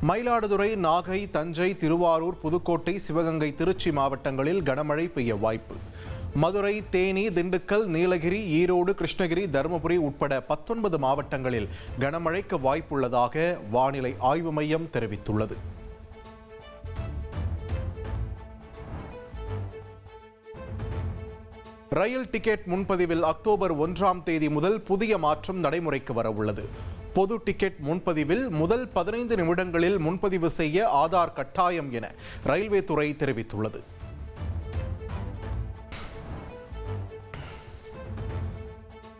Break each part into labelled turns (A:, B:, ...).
A: மயிலாடுதுறை, நாகை, தஞ்சை, திருவாரூர், புதுக்கோட்டை, சிவகங்கை, திருச்சி மாவட்டங்களில் கனமழை பெய்ய வாய்ப்பு. மதுரை, தேனி, திண்டுக்கல், நீலகிரி, ஈரோடு, கிருஷ்ணகிரி, தருமபுரி உட்பட 19 மாவட்டங்களில் கனமழைக்கு வாய்ப்புள்ளதாக வானிலை ஆய்வு மையம் தெரிவித்துள்ளது. ரயில் டிக்கெட் முன்பதிவில் அக்டோபர் 1ஆம் தேதி முதல் புதிய மாற்றம் நடைமுறைக்கு வர உள்ளது. பொது டிக்கெட் முன்பதிவில் முதல் 15 நிமிடங்களில் முன்பதிவு செய்ய ஆதார் கட்டாயம் என ரயில்வே துறை தெரிவித்துள்ளது.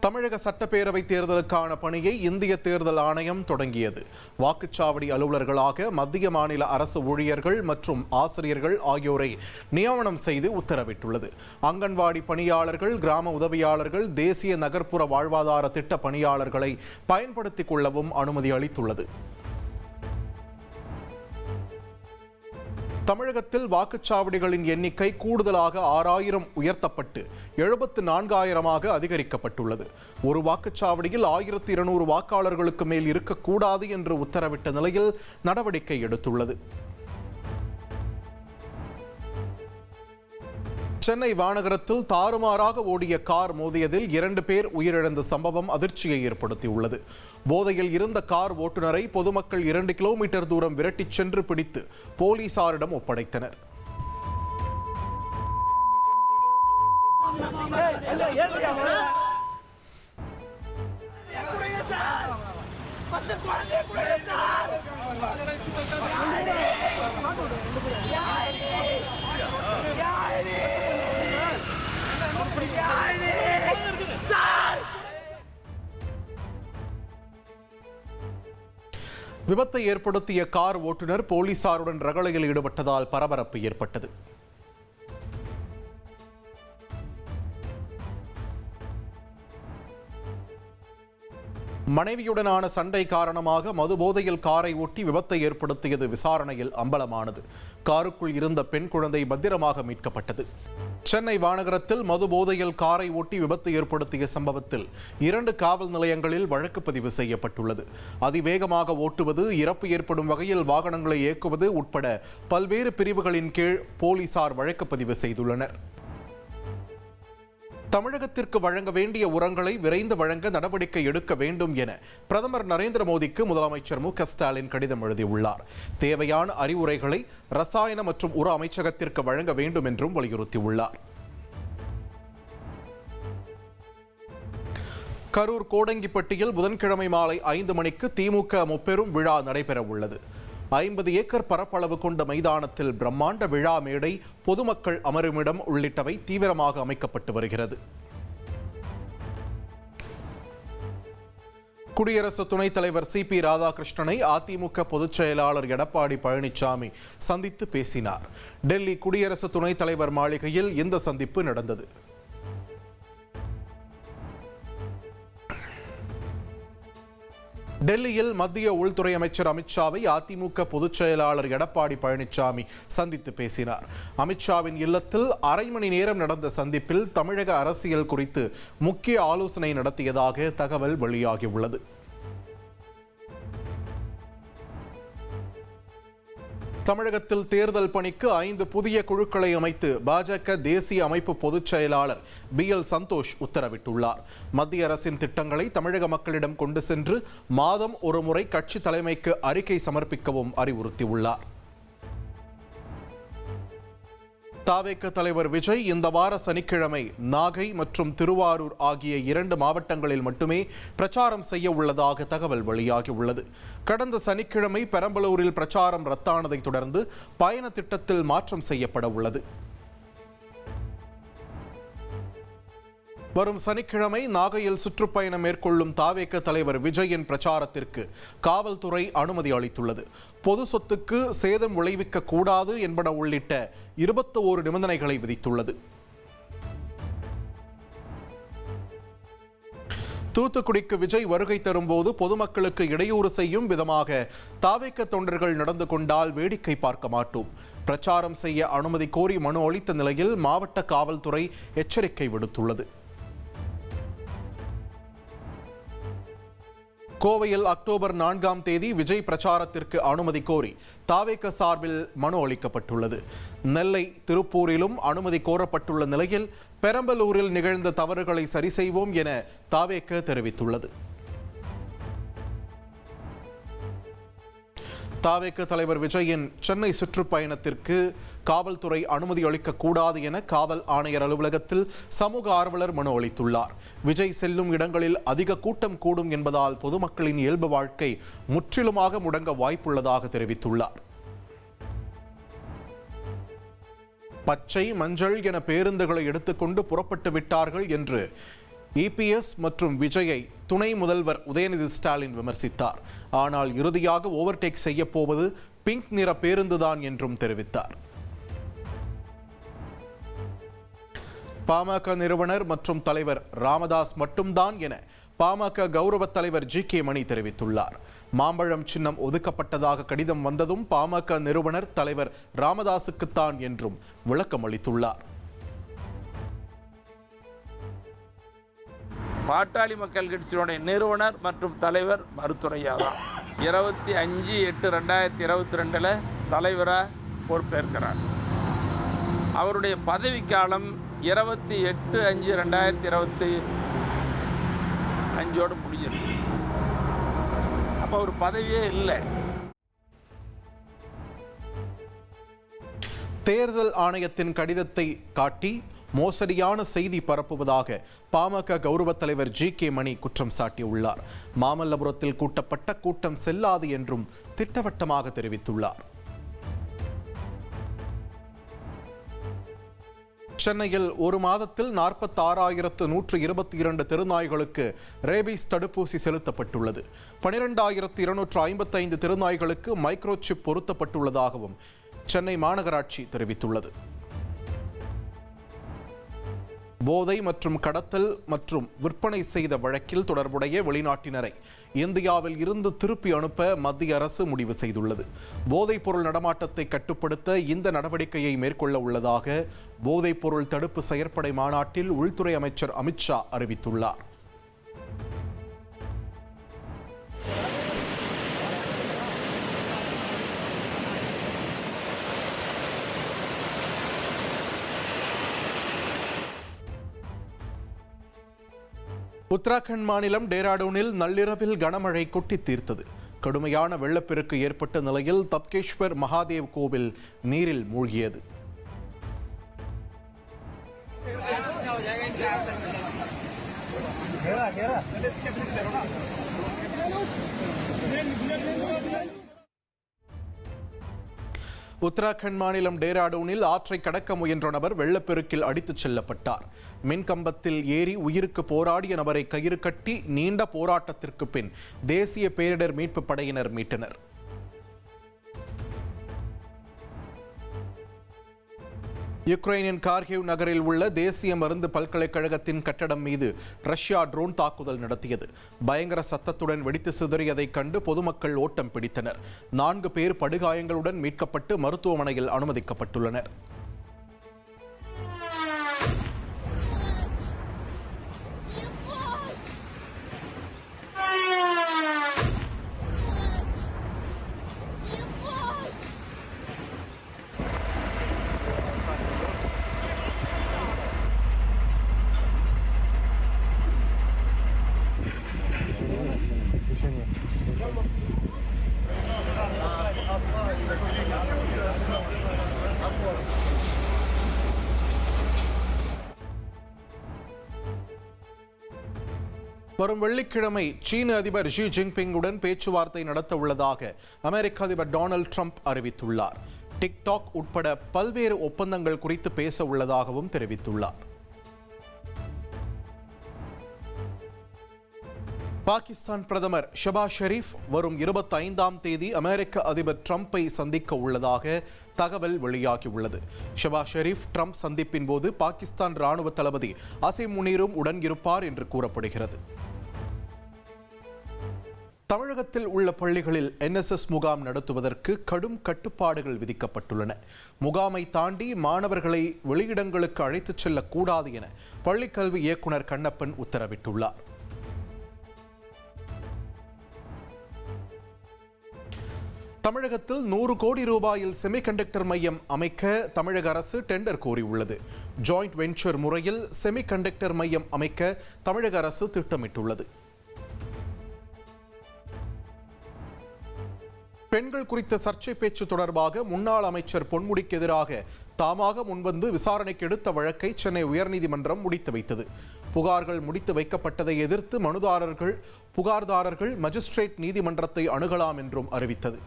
A: தமிழக சட்டப்பேரவை தேர்தலுக்கான பணியை இந்திய தேர்தல் ஆணையம் தொடங்கியது. வாக்குச்சாவடி அலுவலர்களாக மத்திய மாநில அரசு ஊழியர்கள் மற்றும் ஆசிரியர்கள் ஆகியோரை நியமனம் செய்து உத்தரவிட்டுள்ளது. அங்கன்வாடி பணியாளர்கள், கிராம உதவியாளர்கள், தேசிய நகர்ப்புற வாழ்வாதார திட்ட பணியாளர்களை பயன்படுத்திக் கொள்ளவும் அனுமதி அளித்துள்ளது. தமிழகத்தில் வாக்குச்சாவடிகளின் எண்ணிக்கை கூடுதலாக 6000 உயர்த்தப்பட்டு 74,000ஆக அதிகரிக்கப்பட்டுள்ளது. ஒரு வாக்குச்சாவடியில் 1200 வாக்காளர்களுக்கு மேல் இருக்கக்கூடாது என்று உத்தரவிட்ட நிலையில் நடவடிக்கை எடுத்துள்ளது. சென்னை வானகரத்தில் தாறுமாறாக ஓடிய கார் மோதியதில் 2 பேர் உயிரிழந்த சம்பவம் அதிர்ச்சியை ஏற்படுத்தியுள்ளது. போதையில் இருந்த கார் ஓட்டுநரை பொதுமக்கள் 2 கிலோமீட்டர் தூரம் விரட்டிச் சென்று பிடித்து போலீசாரிடம் ஒப்படைத்தனர். விபத்தை ஏற்படுத்திய கார் ஓட்டுநர் போலீசாருடன் ரகளையில் ஈடுபட்டதால் பரபரப்பு ஏற்பட்டது. மனைவியுடனான சண்டை காரணமாக மது போதையில் காரை ஓட்டி விபத்தை ஏற்படுத்தியது விசாரணையில் அம்பலமானது. காருக்குள் இருந்த பெண் குழந்தை பத்திரமாக மீட்கப்பட்டது. சென்னை வானகரத்தில் மது போதையில் காரை ஓட்டி விபத்து ஏற்படுத்திய சம்பவத்தில் 2 காவல் நிலையங்களில் வழக்கு பதிவு செய்யப்பட்டுள்ளது. அதிவேகமாக ஓட்டுவது, இறப்பு ஏற்படும் வகையில் வாகனங்களை இயக்குவது உட்பட பல்வேறு பிரிவுகளின் கீழ் போலீசார் வழக்கு பதிவு செய்துள்ளனர். தமிழகத்திற்கு வழங்க வேண்டிய உரங்களை விரைந்து வழங்க நடவடிக்கை எடுக்க வேண்டும் என பிரதமர் நரேந்திர மோடிக்கு முதலமைச்சர் மு.க. ஸ்டாலின் கடிதம் எழுதியுள்ளார். தேவையான அறிவுரைகளை ரசாயன மற்றும் உர அமைச்சகத்திற்கு வழங்க வேண்டும் என்றும் வலியுறுத்தியுள்ளார். கரூர் கோடங்கிப்பட்டியில் புதன்கிழமை மாலை 5 மணிக்கு திமுக முப்பெரும் விழா நடைபெற உள்ளது. 50 ஏக்கர் பரப்பளவு கொண்ட மைதானத்தில் பிரம்மாண்ட விழா மேடை, பொதுமக்கள் அமருமிடம் உள்ளிட்டவை தீவிரமாக அமைக்கப்பட்டு வருகிறது. குடியரசு துணைத் தலைவர் சி.பி. ராதாகிருஷ்ணனை அதிமுக பொதுச் செயலாளர் எடப்பாடி பழனிசாமி சந்தித்து பேசினார். டெல்லி குடியரசு துணைத் தலைவர் மாளிகையில் இந்த சந்திப்பு நடந்தது. டெல்லியில் மத்திய உள்துறை அமைச்சர் அமித்ஷாவை அதிமுக பொதுச் செயலாளர் எடப்பாடி பழனிசாமி சந்தித்து பேசினார். அமித்ஷாவின் இல்லத்தில் அரை மணி நேரம் நடந்த சந்திப்பில் தமிழக அரசியல் குறித்து முக்கிய ஆலோசனை நடத்தியதாக தகவல் வெளியாகியுள்ளது. தமிழகத்தில் தேர்தல் பணிக்கு 5 புதிய குழுக்களை அமைத்து பாஜக தேசிய அமைப்பு பொதுச் செயலாளர் பி.எல். சந்தோஷ் உத்தரவிட்டுள்ளார். மத்திய அரசின் திட்டங்களை தமிழக மக்களிடம் கொண்டு சென்று மாதம் ஒரு முறை கட்சி தலைமைக்கு அறிக்கை சமர்ப்பிக்கவும் அறிவுறுத்தியுள்ளார். தவேக தலைவர் விஜய் இந்த வார சனிக்கிழமை நாகை மற்றும் திருவாரூர் ஆகிய 2 மாவட்டங்களில் மட்டுமே பிரச்சாரம் செய்ய உள்ளதாக தகவல் வெளியாகியுள்ளது. கடந்த சனிக்கிழமை பெரம்பலூரில் பிரச்சாரம் ரத்தானதை தொடர்ந்து பயண திட்டத்தில் மாற்றம் செய்யப்பட உள்ளது. வரும் சனிக்கிழமை நாகையில் சுற்றுப்பயணம் மேற்கொள்ளும் தவேக தலைவர் விஜயின் பிரச்சாரத்திற்கு காவல்துறை அனுமதி அளித்துள்ளது. பொது சொத்துக்கு சேதம் விளைவிக்க கூடாது என்பன உள்ளிட்ட 21 நிபந்தனைகளை விதித்துள்ளது. தூத்துக்குடிக்கு விஜய் வருகை தரும்போது பொதுமக்களுக்கு இடையூறு செய்யும் விதமாக தவேக தொண்டர்கள் நடந்து கொண்டால் வேடிக்கை பார்க்க மாட்டோம். பிரச்சாரம் செய்ய அனுமதி கோரி மனு அளித்த நிலையில் மாவட்ட காவல்துறை எச்சரிக்கை விடுத்துள்ளது. கோவையில் அக்டோபர் 4ஆம் தேதி விஜய் பிரச்சாரத்திற்கு அனுமதி கோரி தாவேக சார்பில் மனு அளிக்கப்பட்டுள்ளது. நெல்லை, திருப்பூரிலும் அனுமதி கோரப்பட்டுள்ள நிலையில் பெரம்பலூரில் நிகழ்ந்த தவறுகளை சரி செய்வோம் என தாவேக தெரிவித்துள்ளது. தாவேக தலைவர் விஜயின் சென்னை சுற்றுப்பயணத்திற்கு காவல்துறை அனுமதி அளிக்கக்கூடாது என காவல் ஆணையர் அலுவலகத்தில் சமூக ஆர்வலர் மனு அளித்துள்ளார். விஜய் செல்லும் இடங்களில் அதிக கூட்டம் கூடும் என்பதால் பொதுமக்களின் இயல்பு வாழ்க்கை முற்றிலுமாக முடங்க வாய்ப்புள்ளதாக தெரிவித்துள்ளார். பச்சை, மஞ்சள் என பேருந்துகளை எடுத்துக்கொண்டு புறப்பட்டு விட்டார்கள் என்று இபிஎஸ் மற்றும் விஜயை துணை முதல்வர் உதயநிதி ஸ்டாலின் விமர்சித்தார். ஆனால் இறுதியாக ஓவர்டேக் செய்ய போவது பிங்க் நிற பேருந்துதான் என்றும் தெரிவித்தார். பாமக நிறுவனர் மற்றும் தலைவர் ராமதாஸ் மட்டும்தான் என பாமக கௌரவ தலைவர் ஜி.கே. மணி தெரிவித்துள்ளார். மாம்பழம் சின்னம் ஒதுக்கப்பட்டதாக கடிதம் வந்ததும் பாமக நிறுவனர் தலைவர் ராமதாசுக்குத்தான் என்றும் விளக்கம் அளித்துள்ளார்.
B: பாட்டாளி மக்கள் கட்சியினுடைய நிறுவனர் மற்றும் தலைவர் மருத்துவரையா தான் 25/8/2022 தலைவராக பொறுப்பேற்கிறார். அவருடைய பதவிக்காலம் 28/5/2025 முடிஞ்சிருக்கு. அப்போ ஒரு பதவியே இல்லை.
A: தேர்தல் ஆணையத்தின் கடிதத்தை காட்டி மோசடியான செய்தி பரப்புவதாக பாமக கௌரவ தலைவர் ஜி.கே. மணி குற்றம் சாட்டியுள்ளார். மாமல்லபுரத்தில் கூட்டப்பட்ட கூட்டம் செல்லாது என்றும் திட்டவட்டமாக தெரிவித்துள்ளார். சென்னையில் ஒரு மாதத்தில் 46,122 தெருநாய்களுக்கு ரேபீஸ் தடுப்பூசி செலுத்தப்பட்டுள்ளது. 12,255 தெருநாய்களுக்கு மைக்ரோசிப் பொருத்தப்பட்டுள்ளதாகவும் சென்னை மாநகராட்சி தெரிவித்துள்ளது. போதை மற்றும் கடத்தல் மற்றும் விற்பனை செய்த வழக்கில் தொடர்புடைய வெளிநாட்டினரை இந்தியாவில் இருந்து திருப்பி அனுப்ப மத்திய அரசு முடிவு செய்துள்ளது. போதைப் பொருள் நடமாட்டத்தை கட்டுப்படுத்த இந்த நடவடிக்கையை மேற்கொள்ள உள்ளதாக போதைப் பொருள் தடுப்பு செயற்படை மாநாட்டில் உள்துறை அமைச்சர் அமித்ஷா அறிவித்துள்ளார். உத்தராகண்ட் மாநிலம் டேராடூனில் நள்ளிரவில் கனமழை கொட்டி தீர்த்தது. கடுமையான வெள்ளப்பெருக்கு ஏற்பட்ட நிலையில் தப்கேஷ்வர் மகாதேவ் கோவில் நீரில் மூழ்கியது. உத்தராகண்ட் மாநிலம் டேராடூனில் ஆற்றை கடக்க முயன்ற நபர் வெள்ளப்பெருக்கில் அடித்துச் செல்லப்பட்டார். மின்கம்பத்தில் ஏறி உயிருக்கு போராடிய நபரை கயிறு கட்டி நீண்ட போராட்டத்திற்கு பின் தேசிய பேரிடர் மீட்பு படையினர் மீட்டனர். யுக்ரைனின் கார்கிவ் நகரில் உள்ள தேசிய மருந்து பல்கலைக்கழகத்தின் கட்டடம் மீது ரஷ்யா ட்ரோன் தாக்குதல் நடத்தியது. பயங்கர சத்தத்துடன் வெடித்து சிதறியதைக் கண்டு பொதுமக்கள் ஓட்டம் பிடித்தனர். 4 பேர் படுகாயங்களுடன் மீட்கப்பட்டு மருத்துவமனையில் அனுமதிக்கப்பட்டுள்ளனர். வரும் வெள்ளிக்கிழமை சீன அதிபர் ஷி ஜின்பிங்குடன் பேச்சுவார்த்தை நடத்த உள்ளதாக அமெரிக்க அதிபர் டொனால்ட் ட்ரம்ப் அறிவித்துள்ளார். டிக்டாக் உட்பட பல்வேறு ஒப்பந்தங்கள் குறித்து பேச உள்ளதாகவும் தெரிவித்துள்ளார். பாகிஸ்தான் பிரதமர் ஷபாஸ் ஷெரீப் வரும் 25ஆம் தேதி அமெரிக்க அதிபர் ட்ரம்பை சந்திக்க உள்ளதாக தகவல் வெளியாகியுள்ளது. ஷபாஸ் ஷெரீப் ட்ரம்ப் சந்திப்பின் போது பாகிஸ்தான் ராணுவ தளபதி அசிம் முனீரும் உடன் இருப்பார் என்று கூறப்படுகிறது. தமிழகத்தில் உள்ள பள்ளிகளில் NSS முகாம் நடத்துவதற்கு கடும் கட்டுப்பாடுகள் விதிக்கப்பட்டுள்ளன. முகாமை தாண்டி மாணவர்களை வெளியிடங்களுக்கு அழைத்துச் செல்லக்கூடாது என பள்ளிக்கல்வி இயக்குனர் கண்ணப்பன் உத்தரவிட்டுள்ளார். தமிழகத்தில் 100 கோடி ரூபாயில் செமிகண்டக்டர் மையம் அமைக்க தமிழக அரசு டெண்டர் கோரியுள்ளது. ஜாயிண்ட் வெஞ்சர் முறையில் செமிகண்டக்டர் மையம் அமைக்க தமிழக அரசு திட்டமிட்டுள்ளது. பெண்கள் குறித்த சர்ச்சை பேச்சு தொடர்பாக முன்னாள் அமைச்சர் பொன்முடிக்கு எதிராக தாமாக முன்வந்து விசாரணைக்கு எடுத்த வழக்கை சென்னை உயர்நீதிமன்றம் முடித்து வைத்தது. புகார்கள் முடித்து வைக்கப்பட்டதை எதிர்த்து புகார்தாரர்கள் மஜிஸ்ட்ரேட் நீதிமன்றத்தை அணுகலாம் என்றும் அறிவித்தது.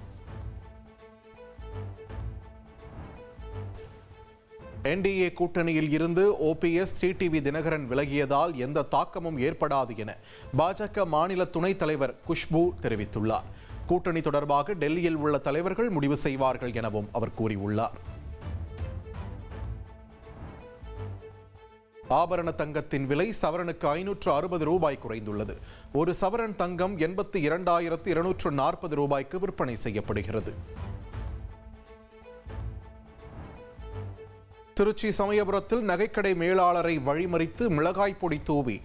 A: என்டிஏ கூட்டணியில் இருந்து ஓபிஎஸ் டிடிவி தினகரன் விலகியதால் எந்த தாக்கமும் ஏற்படாது என பாஜக மாநில துணைத் தலைவர் குஷ்பு தெரிவித்துள்ளார். கூட்டணி தொடர்பாக டெல்லியில் உள்ள தலைவர்கள் முடிவு செய்வார்கள் எனவும் அவர் கூறியுள்ளார். ஆபரண தங்கத்தின் விலை சவரனுக்கு 560 ரூபாய் குறைந்துள்ளது. ஒரு சவரன் தங்கம் 82,240 ரூபாய்க்கு விற்பனை செய்யப்படுகிறது. திருச்சி சமயபுரத்தில் நகைக்கடை மேலாளரை வழிமறித்து மிளகாய் பொடி தூவி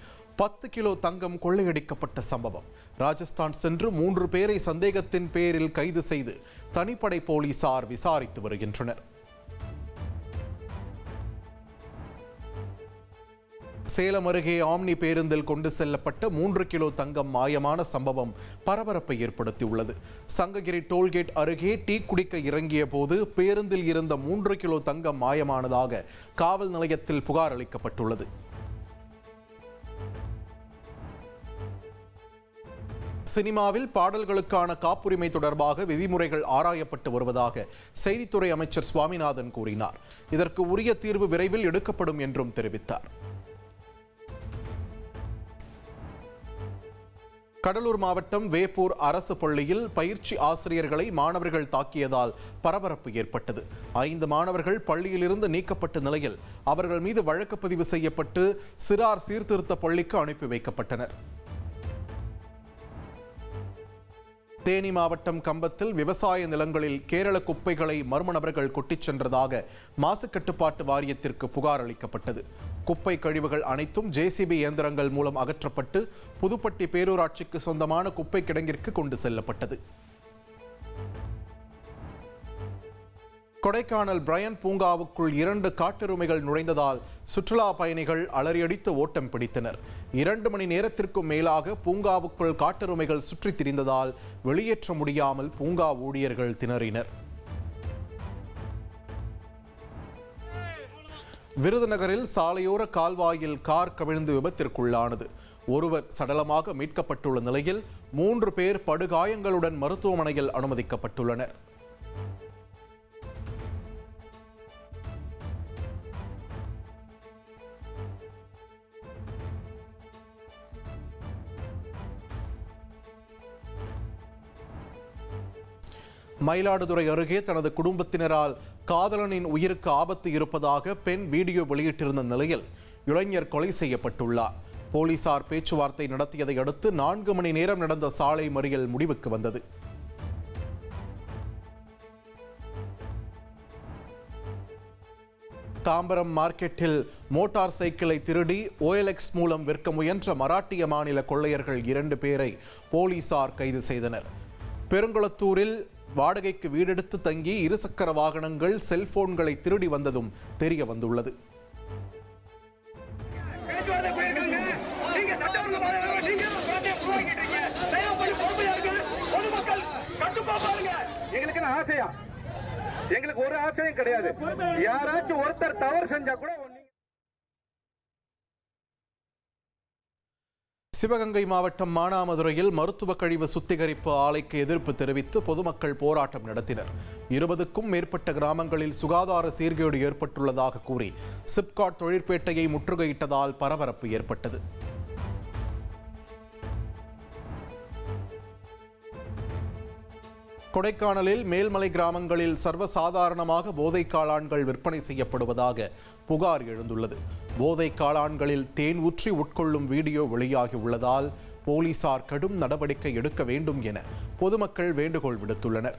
A: 10 கிலோ தங்கம் கொள்ளையடிக்கப்பட்ட சம்பவம். ராஜஸ்தான் சென்று 3 பேரை சந்தேகத்தின் பேரில் கைது செய்து தனிப்படை போலீசார் விசாரித்து வருகின்றனர். சேலம் அருகே ஆம்னி பேருந்தில் கொண்டு செல்லப்பட்ட 3 கிலோ தங்கம் மாயமான சம்பவம் பரபரப்பை ஏற்படுத்தியுள்ளது. சங்ககிரி டோல்கேட் அருகே டீ குடிக்க இறங்கிய போது பேருந்தில் இருந்த 3 கிலோ தங்கம் மாயமானதாக காவல் நிலையத்தில் புகார் அளிக்கப்பட்டுள்ளது. சினிமாவில் பாடல்களுக்கான காப்புரிமை தொடர்பாக விதிமுறைகள் ஆராயப்பட்டு வருவதாக செய்தித்துறை அமைச்சர் சுவாமிநாதன் கூறினார். இதற்கு உரிய தீர்வு விரைவில் எடுக்கப்படும் என்றும் தெரிவித்தார். கடலூர் மாவட்டம் வேப்பூர் அரசு பள்ளியில் பயிற்சி ஆசிரியர்களை மாணவர்கள் தாக்கியதால் பரபரப்பு ஏற்பட்டது. 5 மாணவர்கள் பள்ளியிலிருந்து நீக்கப்பட்ட நிலையில் அவர்கள் மீது வழக்கு பதிவு செய்யப்பட்டு சிறார் சீர்திருத்த பள்ளிக்கு அனுப்பி வைக்கப்பட்டனர். தேனி மாவட்டம் கம்பத்தில் விவசாய நிலங்களில் கேரள குப்பைகளை மர்ம நபர்கள் கொட்டிச் சென்றதாக மாசு கட்டுப்பாட்டு வாரியத்திற்கு புகார் அளிக்கப்பட்டது. குப்பை கழிவுகள் அனைத்தும் ஜேசிபி இயந்திரங்கள் மூலம் அகற்றப்பட்டு புதுப்பட்டி பேரூராட்சிக்கு சொந்தமான குப்பை கிடங்கிற்கு கொண்டு செல்லப்பட்டது. கொடைக்கானல் பிரையன் பூங்காவுக்குள் 2 காட்டெருமைகள் நுழைந்ததால் சுற்றுலா பயணிகள் அலறியடித்து ஓட்டம் பிடித்தனர். 2 மணி நேரத்திற்கும் மேலாக பூங்காவுக்குள் காட்டெருமைகள் சுற்றித் திரிந்ததால் வெளியேற்ற முடியாமல் பூங்கா ஊழியர்கள் திணறினர். விருதுநகரில் சாலையோர கால்வாயில் கார் கவிழ்ந்து விபத்திற்குள்ளானது. ஒருவர் சடலமாக மீட்கப்பட்டுள்ள நிலையில் 3 பேர் படுகாயங்களுடன் மருத்துவமனையில் அனுமதிக்கப்பட்டுள்ளனர். மயிலாடுதுறை அருகே தனது குடும்பத்தினரால் காதலனின் உயிருக்கு ஆபத்து இருப்பதாக பெண் வீடியோ வெளியிட்டிருந்த நிலையில் இளைஞர் கொலை செய்யப்பட்டுள்ளார். போலீசார் பேச்சுவார்த்தை நடத்தியதை அடுத்து 4 மணி நேரம் நடந்த சாலை மறியல் முடிவுக்கு வந்தது. தாம்பரம் மார்க்கெட்டில் மோட்டார் சைக்கிளை திருடி OLX மூலம் விற்க முயன்ற மராட்டிய மாநில கொள்ளையர்கள் 2 பேரை போலீசார் கைது செய்தனர். பெருங்குளத்தூரில் வாடகைக்கு வீடெடுத்து தங்கி 2 சக்கர வாகனங்கள், செல்போன்களை திருடி வந்ததும் தெரிய வந்துள்ளது.
C: எங்களுக்கு ஒரு ஆசையும் கிடையாது. யாராச்சும் ஒருத்தர் தவறு செஞ்சா கூட
A: சிவகங்கை மாவட்டம் மானாமதுரையில் மருத்துவ கழிவு சுத்திகரிப்பு ஆலைக்கு எதிர்ப்பு தெரிவித்து பொதுமக்கள் போராட்டம் நடத்தினர். 20க்கும் மேற்பட்ட கிராமங்களில் சுகாதார சீர்கேடு ஏற்பட்டுள்ளதாக கூறி சிப்காட் தொழிற்பேட்டையை முற்றுகையிட்டதால் பரபரப்பு ஏற்பட்டது. கொடைக்கானலில் மேல்மலை கிராமங்களில் சர்வசாதாரணமாக போதை காளான்கள் விற்பனை செய்யப்படுவதாக புகார் எழுந்துள்ளது. போதை காளான்களில் தேன் ஊற்றி உட்கொள்ளும் வீடியோ வெளியாகி உள்ளதால் போலீசார் கடும் நடவடிக்கை எடுக்க வேண்டும் என பொதுமக்கள் வேண்டுகோள் விடுத்துள்ளனர்.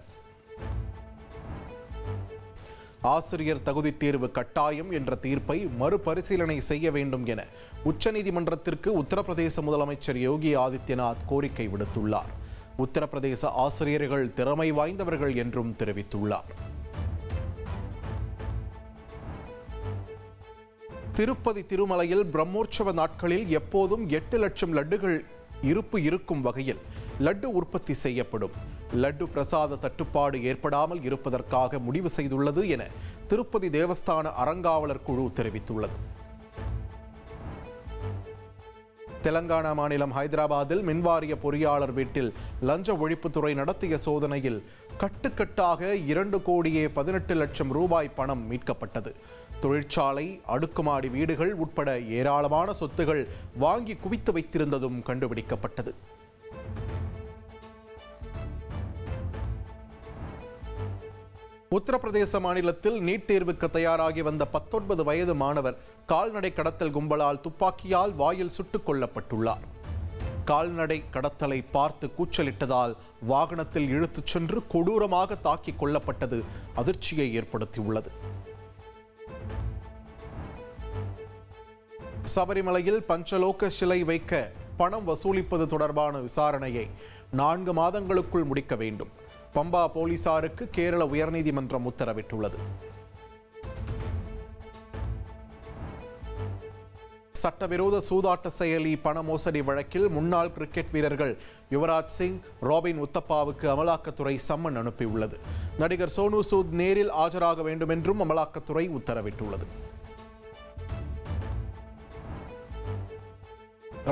A: ஆசிரியர் தகுதித் தேர்வு கட்டாயம் என்ற தீர்ப்பை மறுபரிசீலனை செய்ய வேண்டும் என உச்சநீதிமன்றத்திற்கு உத்தரப்பிரதேச முதலமைச்சர் யோகி ஆதித்யநாத் கோரிக்கை விடுத்துள்ளார். உத்தரப்பிரதேச ஆசிரியர்கள் திறமை வாய்ந்தவர்கள் என்றும் தெரிவித்துள்ளார். திருப்பதி திருமலையில் பிரம்மோற்சவ நாட்களில் எப்போதும் 8 லட்சம் லட்டுகள் இருப்பு இருக்கும் வகையில் லட்டு உற்பத்தி செய்யப்படும். லட்டு பிரசாத தட்டுப்பாடு ஏற்படாமல் இருப்பதற்காக முடிவு செய்துள்ளது என திருப்பதி தேவஸ்தான அறங்காவலர் குழு தெரிவித்துள்ளது. தெலங்கானா மாநிலம் ஹைதராபாத்தில் மின்வாரிய பொறியாளர் வீட்டில் லஞ்ச ஒழிப்புத்துறை நடத்திய சோதனையில் கட்டுக்கட்டாக 2,18,00,000 ரூபாய் பணம் மீட்கப்பட்டது. தொழிற்சாலை, அடுக்குமாடி வீடுகள் உட்பட ஏராளமான சொத்துகள் வாங்கி குவித்து வைத்திருந்ததும் கண்டுபிடிக்கப்பட்டது. உத்தரப்பிரதேச மாநிலத்தில் நீட் தேர்வுக்கு தயாராகி வந்த 19 வயது மாணவர் கால்நடை கடத்தல் கும்பலால் துப்பாக்கியால் வாயில் சுட்டுக் கொல்லப்பட்டுள்ளார். கால்நடை கடத்தலை பார்த்து கூச்சலிட்டதால் வாகனத்தில் இழுத்துச் சென்று கொடூரமாக தாக்கிக் கொல்லப்பட்டது அதிர்ச்சியை ஏற்படுத்தியுள்ளது. சபரிமலையில் பஞ்சலோக சிலை வைக்க பணம் வசூலிப்பது தொடர்பான விசாரணையை 4 மாதங்களுக்குள் முடிக்க வேண்டும். பம்பா போலீசாருக்கு கேரள உயர்நீதிமன்றம் உத்தரவிட்டுள்ளது. சட்டவிரோத சூதாட்ட செயலி பண மோசடி வழக்கில் முன்னாள் கிரிக்கெட் வீரர்கள் யுவராஜ் சிங், ராபின் உத்தப்பாவுக்கு அமலாக்கத்துறை சம்மன் அனுப்பியுள்ளது. நடிகர் சோனு சூத் நேரில் ஆஜராக வேண்டும் என்றும் அமலாக்கத்துறை உத்தரவிட்டுள்ளது.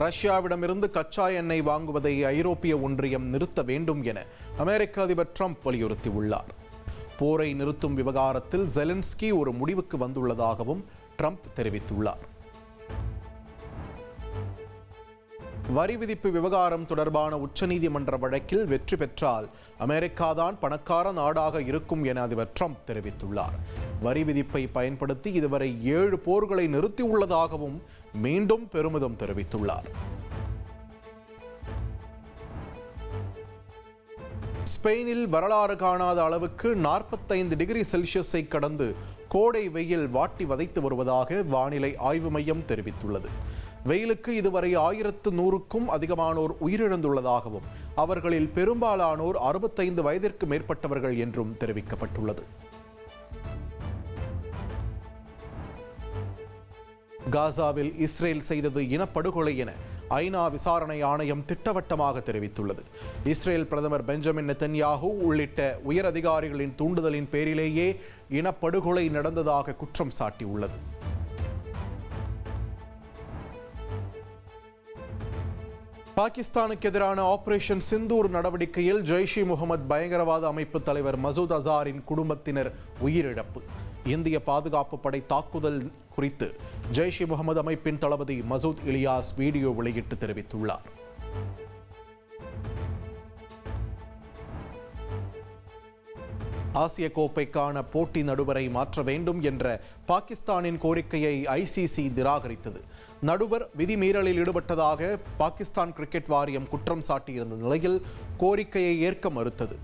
A: ரஷ்யாவிடமிருந்து கச்சா எண்ணெய் வாங்குவதை ஐரோப்பிய ஒன்றியம் நிறுத்த வேண்டும் என அமெரிக்க அதிபர் ட்ரம்ப் வலியுறுத்தியுள்ளார். போரை நிறுத்தும் விவகாரத்தில் ஜெலன்ஸ்கி ஒரு முடிவுக்கு வந்துள்ளதாகவும் ட்ரம்ப் தெரிவித்துள்ளார். வரி விதிப்பு விவகாரம் தொடர்பான உச்சநீதிமன்ற வழக்கில் வெற்றி பெற்றால் அமெரிக்காதான் பணக்கார நாடாக இருக்கும் என அதிபர் ட்ரம்ப் தெரிவித்துள்ளார். வரி விதிப்பை பயன்படுத்தி இதுவரை 7 போர்களை நிறுத்தியுள்ளதாகவும் மீண்டும் பெருமிதம் தெரிவித்துள்ளார். ஸ்பெயினில் வரலாறு காணாத அளவுக்கு 45 டிகிரி செல்சியஸை கடந்து கோடை வெயில் வாட்டி வதைத்து வருவதாக வானிலை ஆய்வு மையம் தெரிவித்துள்ளது. வெயிலுக்கு இதுவரை 1100க்கும் அதிகமானோர் உயிரிழந்துள்ளதாகவும் அவர்களில் பெரும்பாலானோர் 65 வயதிற்கு மேற்பட்டவர்கள் என்றும் தெரிவிக்கப்பட்டுள்ளது. காசாவில் இஸ்ரேல் செய்தது இனப்படுகொலை என ஐநா விசாரணை ஆணையம் திட்டவட்டமாக தெரிவித்துள்ளது. இஸ்ரேல் பிரதமர் பெஞ்சமின் நெதன்யாகு உள்ளிட்ட உயர் அதிகாரிகளின் தூண்டுதலின் பேரிலேயே இனப்படுகொலை நடந்ததாக குற்றம் சாட்டியுள்ளது. பாகிஸ்தானுக்கு எதிரான ஆபரேஷன் சிந்தூர் நடவடிக்கையில் ஜெய்ஷ்-இ-முகமது பயங்கரவாத அமைப்பு தலைவர் மசூத் அசாரின் குடும்பத்தினர் உயிரிழப்பு. இந்திய பாதுகாப்பு படை தாக்குதல் குறித்து ஜெய்ஷ்-இ-முகமது அமைப்பின் தளபதி மசூத் இலியாஸ் வீடியோ வெளியிட்டு தெரிவித்துள்ளார். ஆசிய கோப்பைக்கான போட்டி நடுவரை மாற்ற வேண்டும் என்ற பாகிஸ்தானின் கோரிக்கையை ஐசிசி நிராகரித்தது. நடுவர் விதிமீறலில் ஈடுபட்டதாக பாகிஸ்தான் கிரிக்கெட் வாரியம் குற்றம் சாட்டியிருந்த நிலையில் கோரிக்கையை ஏற்க மறுத்தது.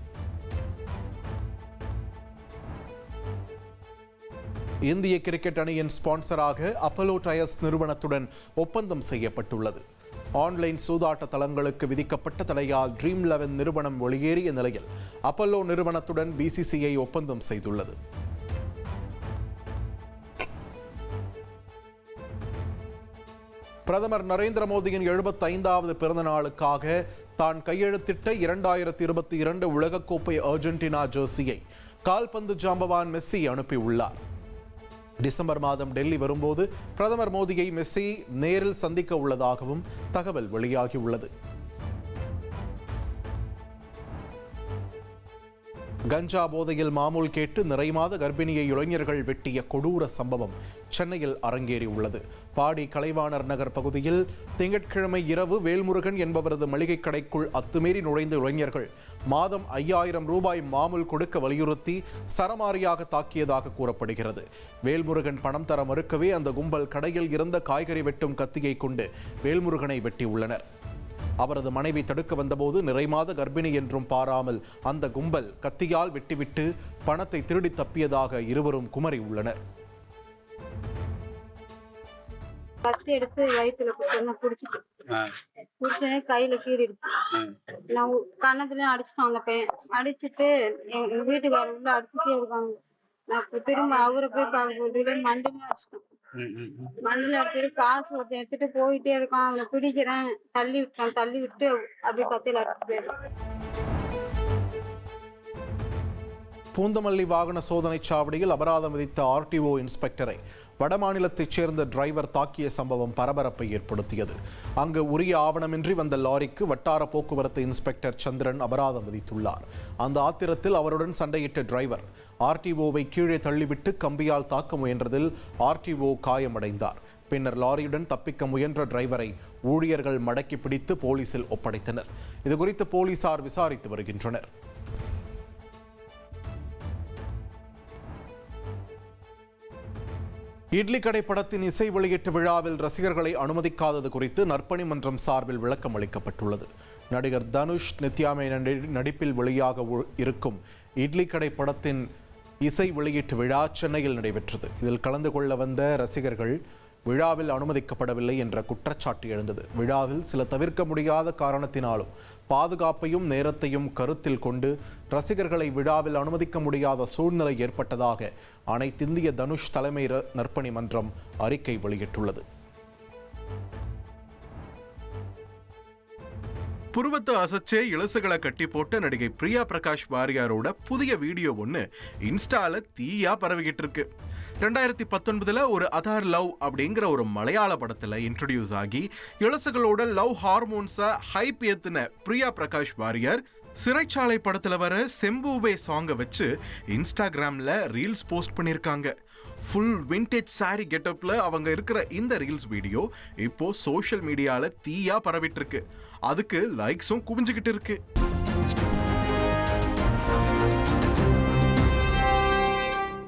A: இந்திய கிரிக்கெட் அணியின் ஸ்பான்சராக அப்பல்லோ டயர்ஸ் நிறுவனத்துடன் ஒப்பந்தம் செய்யப்பட்டுள்ளது. ஆன்லைன் சூதாட்ட தளங்களுக்கு விதிக்கப்பட்ட தடையால் ட்ரீம் 11 நிறுவனம் வெளியேறிய நிலையில் அப்பல்லோ நிறுவனத்துடன் பிசிசிஐ ஒப்பந்தம் செய்துள்ளது. பிரதமர் நரேந்திர மோடியின் 75வது பிறந்த நாளுக்காக தான் கையெழுத்திட்ட 2022 உலகக்கோப்பை அர்ஜென்டினா ஜெர்சியை கால்பந்து ஜாம்பவான் மெஸ்ஸி அனுப்பியுள்ளார். டிசம்பர் மாதம் டெல்லி வரும்போது பிரதமர் மோடியை மெஸ்ஸி நேரில் சந்திக்க உள்ளதாகவும் தகவல் வெளியாகியுள்ளது. கஞ்சா போதையில் மாமூல் கேட்டு நிறைமாத கர்ப்பிணியை இளைஞர்கள் வெட்டிய கொடூர சம்பவம் சென்னையில் அரங்கேறியுள்ளது. பாடி கலைவாணர் நகர் பகுதியில் திங்கட்கிழமை இரவு வேல்முருகன் என்பவரது மளிகை கடைக்குள் அத்துமீறி நுழைந்த இளைஞர்கள் மாதம் 5000 ரூபாய் மாமூல் கொடுக்க வலியுறுத்தி சரமாரியாக தாக்கியதாக கூறப்படுகிறது. வேல்முருகன் பணம் தர மறுக்கவே அந்த கும்பல் கடையில் இருந்த காய்கறி வெட்டும் கத்தியை கொண்டு வேல்முருகனை வெட்டியுள்ளனர். அவரது மனைவி தடுக்க வந்தபோது நிறைமாத கர்ப்பிணி என்றும் பாராமல் அந்த கும்பல் கத்தியால் வெட்டிவிட்டு பணத்தை திருடி தப்பியதாக இருவரும் குமரி உள்ளனர்.
D: கத்தி எடுத்து வயிற்றுல பிடிச்சிட்டு பிடிச்சோடனே கையில கீறிடுச்சு. நான் கண்ணத்துலயும் அடிச்சிட்டோம். அந்த பையன் அடிச்சுட்டு எங்க வீட்டுக்காரர் உள்ள அடிச்சுட்டே இருக்காங்க. நான் திரும்ப அவரை போய் பார்க்கும்போது மண்டல அடிச்சிட்டோம். மண்டல அடிச்சுட்டு காசு ஒருத்தன் எடுத்துட்டு போயிட்டே இருக்கான். அவனை பிடிக்கிறேன், தள்ளி விட்டு அப்படியே கத்தியில அடிச்சுட்டு போயிடுறான்.
A: பூந்தமல்லி வாகன சோதனை சாவடியில் அபராதம் விதித்த ஆர்டிஓ இன்ஸ்பெக்டரை வடமாநிலத்தைச் சேர்ந்த டிரைவர் தாக்கிய சம்பவம் பரபரப்பை ஏற்படுத்தியது. அங்கு உரிய ஆவணமின்றி வந்த லாரிக்கு வட்டார போக்குவரத்து இன்ஸ்பெக்டர் சந்திரன் அபராதம் விதித்துள்ளார். அந்த ஆத்திரத்தில் அவருடன் சண்டையிட்ட டிரைவர் ஆர்டிஓவை கீழே தள்ளிவிட்டு கம்பியால் தாக்க முயன்றதில் ஆர்டிஓ காயமடைந்தார். பின்னர் லாரியுடன் தப்பிக்க முயன்ற டிரைவரை ஊழியர்கள் மடக்கி பிடித்து போலீசில் ஒப்படைத்தனர். இதுகுறித்து போலீசார் விசாரித்து வருகின்றனர். இட்லி கடை படத்தின் இசை வெளியீட்டு விழாவில் ரசிகர்களை அனுமதிக்காதது குறித்து நற்பணி மன்றம் சார்பில் விளக்கம் அளிக்கப்பட்டுள்ளது. நடிகர் தனுஷ், நித்யா மேனன் நடிப்பில் வெளியாக இருக்கும் இட்லி கடை படத்தின் இசை வெளியீட்டு விழா சென்னையில் நடைபெற்றது. இதில் கலந்து கொள்ள வந்த ரசிகர்கள் விழாவில் அனுமதிக்கப்படவில்லை என்ற குற்றச்சாட்டு எழுந்தது. விழாவில் சில தவிர்க்க முடியாத காரணத்தினாலும் பாதுகாப்பையும் நேரத்தையும் கருத்தில் கொண்டு ரசிகர்களை விழாவில் அனுமதிக்க முடியாத சூழ்நிலை ஏற்பட்டதாக அனைத்திந்திய தனுஷ் தலைமை நற்பணி மன்றம் அறிக்கை வெளியிட்டுள்ளது. புருவத்தை அசைச்சே இலசுகளை கட்டி போட்ட நடிகை பிரியா பிரகாஷ் வாரியாரோட புதிய வீடியோ ஒன்று இன்ஸ்டால தீயா பரவிக்கிட்டு இருக்கு. 2019 ஒரு அதர் லவ் அப்படிங்கிற ஒரு மலையாள படத்துல இன்ட்ரோடியூஸ் ஆகி இலசுகளோட லவ் ஹார்மோன்ஸை ஹைப் ஏத்துன பிரியா பிரகாஷ் வாரியார் சிறைச்சாலை படத்துல வர செம்பூவே சாங்கை வச்சு இன்ஸ்டாகிராம்ல ரீல்ஸ் போஸ்ட் பண்ணியிருக்காங்க. ஃபுல் விண்டேஜ் சாரி கெட்டப்ல அவங்க இருக்கிற இந்த ரீல்ஸ் வீடியோ இப்போ சோஷியல் மீடியால தீயா பரவிட்டு இருக்கு. அதுக்கு லைக்ஸும் குவிஞ்சுக்கிட்டு இருக்கு.